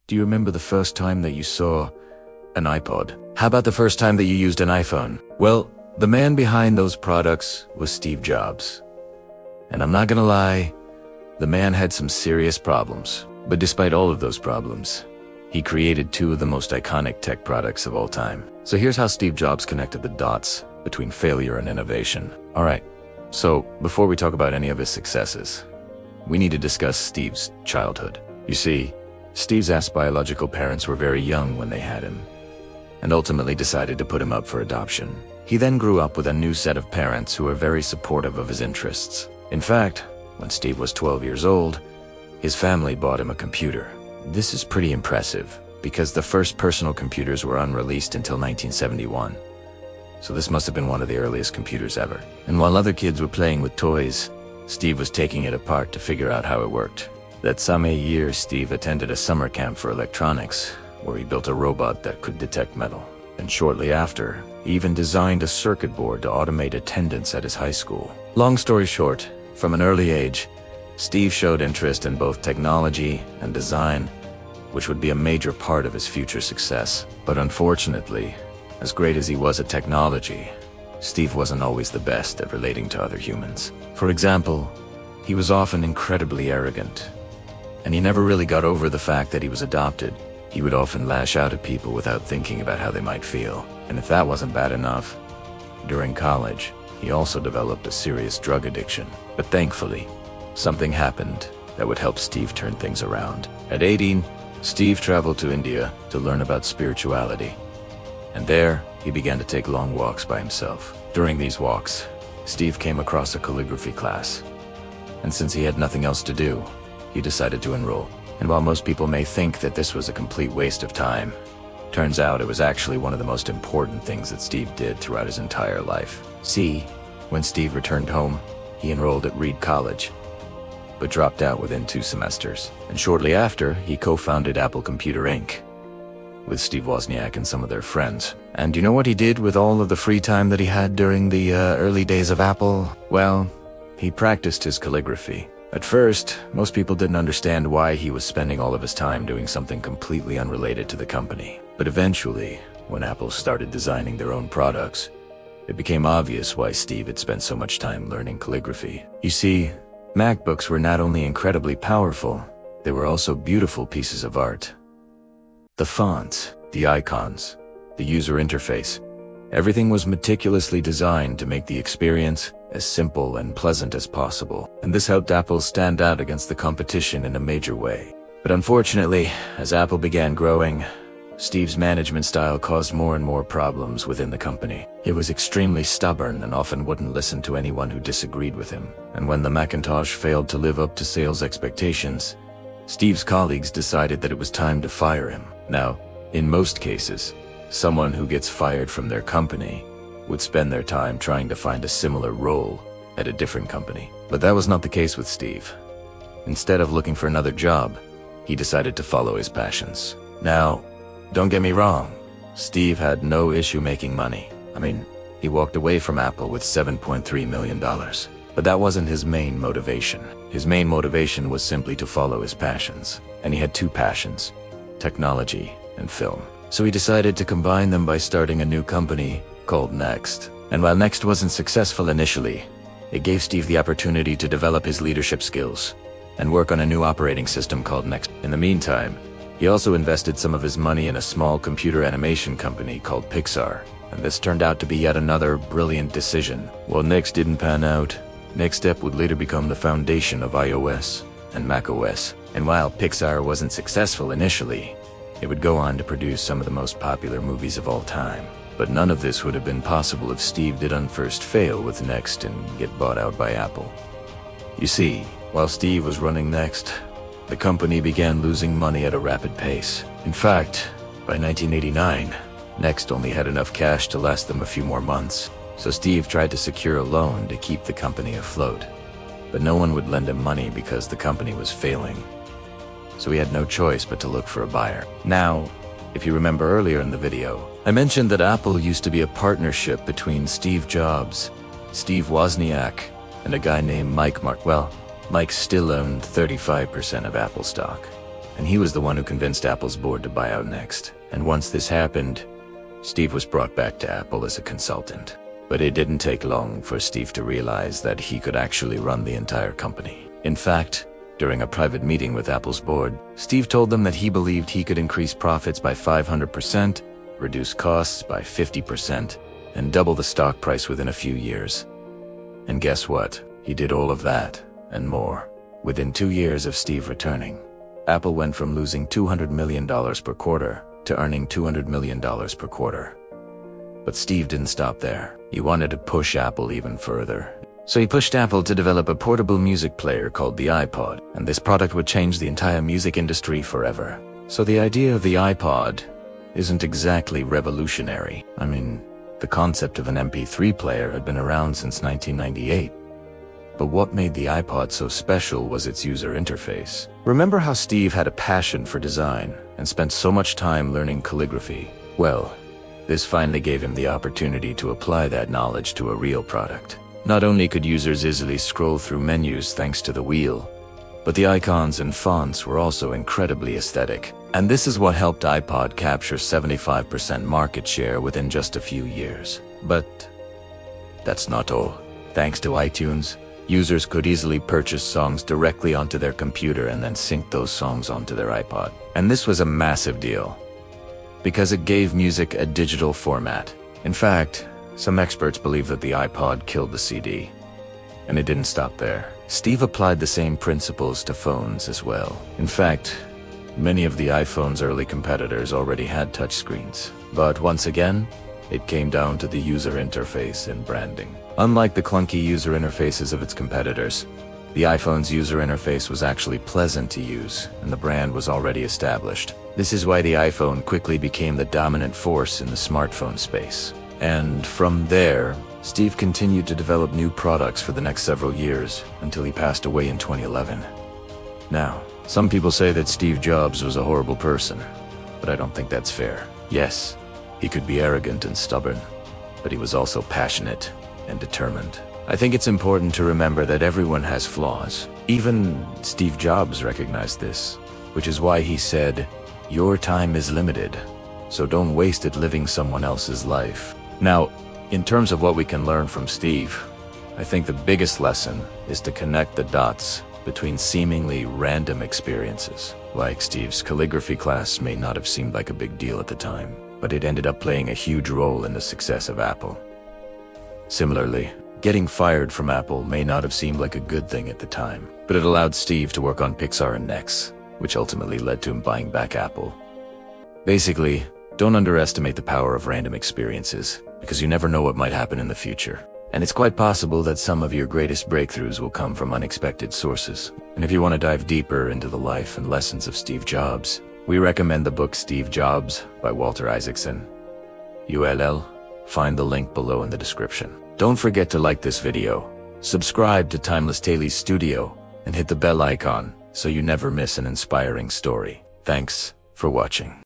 Do you remember the first time that you saw an iPod? How about the first time that you used an iPhone? Well, the man behind those products was Steve Jobs. And I'm not gonna lie, the man had some serious problems. But despite all of those problems, he created two of the most iconic tech products of all time. So here's how Steve Jobs connected the dots between failure and innovation. Alright, so before we talk about any of his successes, we need to discuss Steve's childhood. You see, Steve's biological parents were very young when they had him, and ultimately decided to put him up for adoption. He then grew up with a new set of parents who were very supportive of his interests. In fact, when Steve was 12 years old, his family bought him a computer. This is pretty impressive, because the first personal computers were unreleased until 1971. So this must have been one of the earliest computers ever. And while other kids were playing with toys, Steve was taking it apart to figure out how it worked. That same year, Steve attended a summer camp for electronics, where he built a robot that could detect metal. And shortly after, he even designed a circuit board to automate attendance at his high school. Long story short, from an early age, Steve showed interest in both technology and design, which would be a major part of his future success. But unfortunately, as great as he was at technology, Steve wasn't always the best at relating to other humans. For example, he was often incredibly arrogant, and he never really got over the fact that he was adopted. He would often lash out at people without thinking about how they might feel. And if that wasn't bad enough, during college, he also developed a serious drug addiction. But thankfully, something happened that would help Steve turn things around. At 18, Steve traveled to India to learn about spirituality. And there, he began to take long walks by himself. During these walks, Steve came across a calligraphy class. And since he had nothing else to do, he decided to enroll. And while most people may think that this was a complete waste of time, turns out it was actually one of the most important things that Steve did throughout his entire life. See, when Steve returned home, he enrolled at Reed College, but dropped out within 2 semesters. And shortly after, he co-founded Apple Computer Inc. with Steve Wozniak and some of their friends. And you know what he did with all of the free time that he had during the early days of Apple? Well, he practiced his calligraphy. At first, most people didn't understand why he was spending all of his time doing something completely unrelated to the company. But eventually, when Apple started designing their own products, it became obvious why Steve had spent so much time learning calligraphy. You see, MacBooks were not only incredibly powerful, they were also beautiful pieces of art. The fonts, the icons, the user interface, everything was meticulously designed to make the experience as simple and pleasant as possible. And this helped Apple stand out against the competition in a major way. But unfortunately, as Apple began growing, Steve's management style caused more and more problems within the company. He was extremely stubborn and often wouldn't listen to anyone who disagreed with him. And when the Macintosh failed to live up to sales expectations, Steve's colleagues decided that it was time to fire him. Now, in most cases, someone who gets fired from their company would spend their time trying to find a similar role at a different company. But that was not the case with Steve. Instead of looking for another job, he decided to follow his passions. Now, don't get me wrong, Steve had no issue making money. I mean, he walked away from Apple with $7.3 million. But that wasn't his main motivation. His main motivation was simply to follow his passions. And he had 2 passions, technology and film. So he decided to combine them by starting a new company called NeXT. And while NeXT wasn't successful initially, it gave Steve the opportunity to develop his leadership skills and work on a new operating system called NeXT. In the meantime, he also invested some of his money in a small computer animation company called Pixar, and this turned out to be yet another brilliant decision. While NeXT didn't pan out, NeXT would later become the foundation of iOS and macOS. And while Pixar wasn't successful initially, it would go on to produce some of the most popular movies of all time. But none of this would have been possible if Steve didn't first fail with NeXT and get bought out by Apple. You see, while Steve was running NeXT, the company began losing money at a rapid pace. In fact, by 1989, NeXT only had enough cash to last them a few more months. So Steve tried to secure a loan to keep the company afloat. But no one would lend him money because the company was failing. So he had no choice but to look for a buyer. Now, if you remember earlier in the video, I mentioned that Apple used to be a partnership between Steve Jobs, Steve Wozniak, and a guy named Mike Well, Mike still owned 35% of Apple stock. and he was the one who convinced Apple's board to buy out NeXT. And once this happened, Steve was brought back to Apple as a consultant. But it didn't take long for Steve to realize that he could actually run the entire company. In fact, during a private meeting with Apple's board, Steve told them that he believed he could increase profits by 500%, reduce costs by 50%, and double the stock price within a few years. And guess what? He did all of that, and more. Within 2 years of Steve returning, Apple went from losing $200 million per quarter to earning $200 million per quarter. But Steve didn't stop there. He wanted to push Apple even further. So he pushed Apple to develop a portable music player called the iPod, and this product would change the entire music industry forever. So the idea of the iPod isn't exactly revolutionary. I mean, the concept of an MP3 player had been around since 1998. But what made the iPod so special was its user interface. Remember how Steve had a passion for design and spent so much time learning calligraphy? Well, this finally gave him the opportunity to apply that knowledge to a real product. Not only could users easily scroll through menus thanks to the wheel, but the icons and fonts were also incredibly aesthetic. And this is what helped iPod capture 75% market share within just a few years. But that's not all. Thanks to iTunes, users could easily purchase songs directly onto their computer and then sync those songs onto their iPod. And this was a massive deal, because it gave music a digital format. In fact, some experts believe that the iPod killed the CD. And it didn't stop there. Steve applied the same principles to phones as well. In fact, many of the iPhone's early competitors already had touchscreens. But once again, it came down to the user interface and branding. Unlike the clunky user interfaces of its competitors, the iPhone's user interface was actually pleasant to use, and the brand was already established. This is why the iPhone quickly became the dominant force in the smartphone space. And from there, Steve continued to develop new products for the next several years until he passed away in 2011. Now, some people say that Steve Jobs was a horrible person, but I don't think that's fair. Yes, he could be arrogant and stubborn, but he was also passionate and determined. I think it's important to remember that everyone has flaws. Even Steve Jobs recognized this, which is why he said, "Your time is limited, so don't waste it living someone else's life." Now, in terms of what we can learn from Steve, I think the biggest lesson is to connect the dots between seemingly random experiences. Like Steve's calligraphy class may not have seemed like a big deal at the time, but it ended up playing a huge role in the success of Apple. Similarly, getting fired from Apple may not have seemed like a good thing at the time, but it allowed Steve to work on Pixar and NeXT, which ultimately led to him buying back Apple. Basically, don't underestimate the power of random experiences, because you never know what might happen in the future. And it's quite possible that some of your greatest breakthroughs will come from unexpected sources. And if you want to dive deeper into the life and lessons of Steve Jobs, we recommend the book Steve Jobs by Walter Isaacson. ULL. Find the link below in the description. Don't forget to like this video, subscribe to Timeless Tales Studio, and hit the bell icon so you never miss an inspiring story. Thanks for watching.